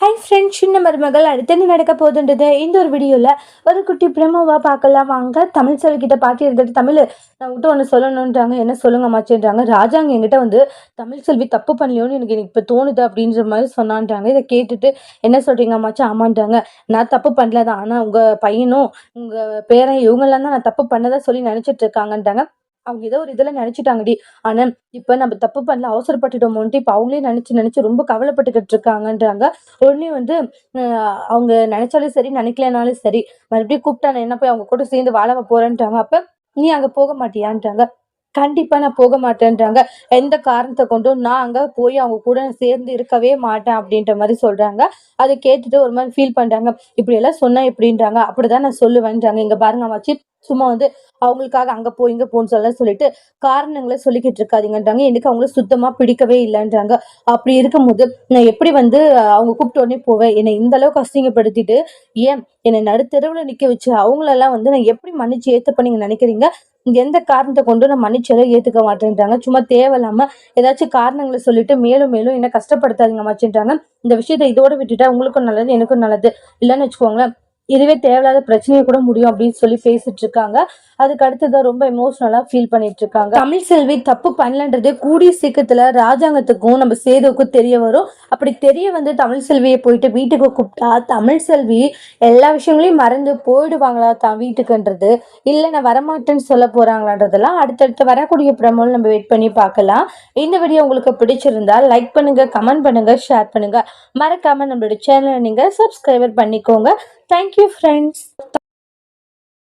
Hi friends, சின்ன மருமகள் அடுத்து என்ன நடக்க போகுதுன்றது இந்த ஒரு வீடியோவில் ஒரு குட்டி பிரமோவாக பார்க்கலாம் வாங்க. தமிழ் செல்விக்கிட்ட பாட்டி இருந்துட்டு தமிழ் நான் விட்டு ஒன்று சொல்லணுன்றாங்க. என்ன சொல்லுங்க மாச்சேன்றாங்க. ராஜாங்க என்கிட்ட வந்து தமிழ் செல்வி தப்பு பண்ணலையோன்னு எனக்கு இப்போ தோணுது அப்படின்ற மாதிரி சொன்னான்றாங்க. இதை கேட்டுட்டு என்ன சொல்கிறீங்க மாச்சா? ஆமான்றாங்க. நான் தப்பு பண்ணல தான், ஆனால் உங்கள் பையனும் உங்கள் பேரன் இவங்கெல்லாம் தான் நான் தப்பு பண்ணதான் சொல்லி நினச்சிட்டு இருக்காங்கன்றாங்க. அவங்க ஏதோ ஒரு இதில் நினச்சிட்டாங்கடி, ஆனால் இப்போ நம்ம தப்பு பண்ணல, அவசரப்பட்டுட்டோமோன்ட்டு இப்போ அவங்களே நினச்சி ரொம்ப கவலைப்பட்டுக்கிட்டு இருக்காங்கன்றாங்க. உடனே வந்து அவங்க நினைச்சாலும் சரி நினைக்கலனாலும் சரி மறுபடியும் கூப்பிட்டா நான் என்ன போய் அவங்க கூட சேர்ந்து வாழ போறேன்றாங்க. அப்ப நீ அங்க போக மாட்டியான்றாங்க. கண்டிப்பா நான் போக மாட்டேன்றாங்க. எந்த காரணத்தை கொண்டும் நான் அங்க போய் அவங்க கூட சேர்ந்து இருக்கவே மாட்டேன் அப்படின்ற மாதிரி சொல்றாங்க. அதை கேட்டுட்டு ஒரு மாதிரி ஃபீல் பண்றாங்க. இப்படி எல்லாம் சொன்னா எப்படின்றாங்க. அப்படிதான் நான் சொல்லுவேன்றாங்க. இங்க பாருங்க மச்சி, சும்மா வந்து அவங்களுக்காக அங்க போ இங்க போன்னு சொல்லிட்டு காரணங்களை சொல்லிக்கிட்டு இருக்காதீங்கன்றாங்க. எனக்கு அவங்கள சுத்தமா பிடிக்கவே இல்லைன்றாங்க. அப்படி இருக்கும்போது நான் எப்படி வந்து அவங்க கூப்பிட்ட உடனே போவேன்? என்னை இந்த அளவுக்கு அசிங்கப்படுத்திட்டு ஏன் என்னை நடுத்தெருவுல நிக்க வச்சு அவங்களெல்லாம் வந்து நான் எப்படி மன்னிச்சு ஏத்துப்ப நீங்க நினைக்கிறீங்க? எந்த காரணத்தை கொண்டு நான் மன்னிச்செல்லாம் ஏத்துக்க மாட்டேன்றாங்க. சும்மா தேவையில்லாம ஏதாச்சும் காரணங்களை சொல்லிட்டு மேலும் மேலும் என்ன கஷ்டப்படுத்தாதீங்க மாச்சுன்றாங்க. இந்த விஷயத்த இதோட விட்டுட்டா உங்களுக்கும் நல்லது எனக்கும் நல்லது. இல்லைன்னு வச்சுக்கோங்களேன், இதுவே தேவையில்லாத பிரச்சனையை கூட முடியும் அப்படின்னு சொல்லி பேசிட்டு இருக்காங்க. அதுக்கு அடுத்ததான் ரொம்ப எமோஷனலா ஃபீல் பண்ணிட்டு இருக்காங்க. தமிழ் செல்வி தப்பு பண்ணலன்றது கூடிய சீக்கிரத்துல ராஜாங்கத்துக்கும் நம்ம சேதுவுக்கும் தெரிய வரும். அப்படி தெரிய வந்து தமிழ் செல்வியை போயிட்டு வீட்டுக்கு கூப்பிட்டா தமிழ் செல்வி எல்லா விஷயங்களையும் மறந்து போயிடுவாங்களா தான் வீட்டுக்குன்றது, இல்லை நான் வரமாட்டேன்னு சொல்ல போறாங்களான்றதெல்லாம் அடுத்தடுத்து வரக்கூடிய பிரமோல் நம்ம வெயிட் பண்ணி பார்க்கலாம். இந்த வீடியோ உங்களுக்கு பிடிச்சிருந்தா லைக் பண்ணுங்க, கமெண்ட் பண்ணுங்க, ஷேர் பண்ணுங்க. மறக்காம நம்மளோட சேனலை நீங்க சப்ஸ்கிரைபர் பண்ணிக்கோங்க. Thank you, friends.